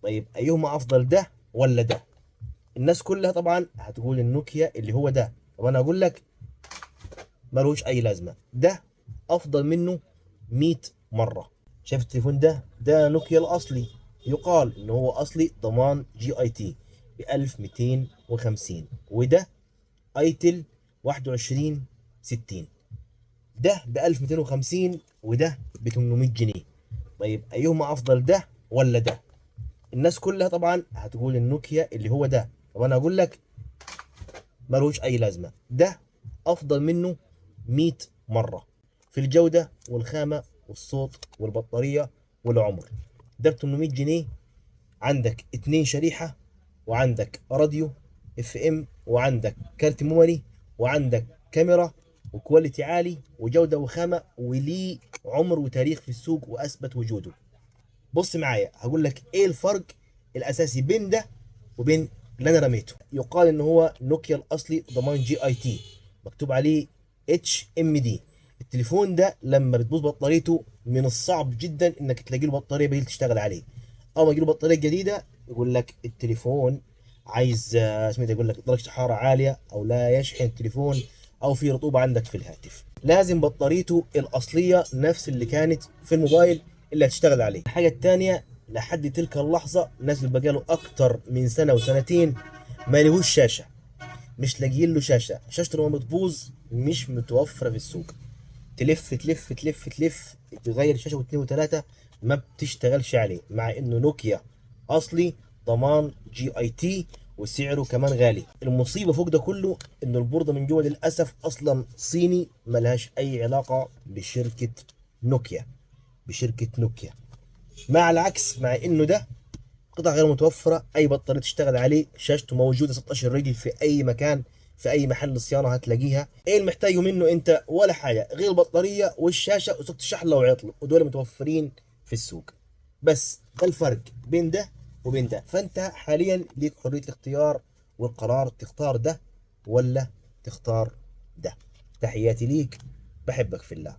طيب ايهما افضل، ده ولا ده؟ الناس كلها طبعا هتقول النوكيا اللي هو ده. طب انا اقول لك ملوش اي لازمه، ده افضل منه 100 مره. شايف التليفون ده نوكيا الاصلي، يقال ان هو اصلي ضمان جي اي تي ب 1250، وده ايتل 2160. ده ب 1250 وده ب 800 جنيه. طيب ايهما افضل، ده ولا ده؟ الناس كلها طبعا هتقول النوكيا اللي هو ده. طب انا اقول لك ملوش اي لازمه، ده افضل منه 100 مره في الجوده والخامه والصوت والبطاريه والعمر. ده ب 800 جنيه، عندك اتنين شريحه، وعندك راديو اف ام، وعندك كارت ميموري، وعندك كاميرا، وكواليتي عالي وجوده وخامه، وليه عمر وتاريخ في السوق واثبت وجوده. بص معايا هقول لك ايه الفرق الاساسي بين ده وبين اللي انا رميته. يقال ان هو نوكيا الاصلي ضمان جي اي تي، مكتوب عليه اتش ام دي. التليفون ده لما بتبوظ بطاريته من الصعب جدا انك تلاقي له بطاريه بديل تشتغل عليه. اول ما يجي له بطاريه جديده يقول لك التليفون عايز اسمه ده، يقول لك درجه حراره عاليه، او لا يشحن التليفون، او في رطوبه عندك في الهاتف. لازم بطاريته الاصليه نفس اللي كانت في الموبايل اللي هتشتغل عليه. الحاجه الثانيه، لحد تلك اللحظه الناس اللي بقاله اكتر من سنه وسنتين ما لهوش شاشه، مش لاقيين له شاشه. شاشته لما بتبوظ مش متوفره في السوق، تلف تلف تلف تلف تغير شاشه واثنين وثلاثه ما بتشتغلش عليه، مع انه نوكيا اصلي ضمان جي اي تي وسعره كمان غالي. المصيبه فوق ده كله انه البورده من جوه للاسف اصلا صيني، ملهاش اي علاقه بشركه نوكيا، مع العكس، مع انه ده قطع غير متوفره، اي بطاريه تشتغل عليه، شاشته موجوده 16 رجل في اي مكان، في اي محل صيانه هتلاقيها. ايه المحتاجه منه انت؟ ولا حاجه غير البطاريه والشاشه وسوكت الشحن لو عطل، ودول متوفرين في السوق. بس ده الفرق بين ده وبين ده. فانت حاليا ليك حريه الاختيار والقرار، تختار ده ولا تختار ده. تحياتي ليك، بحبك في الله.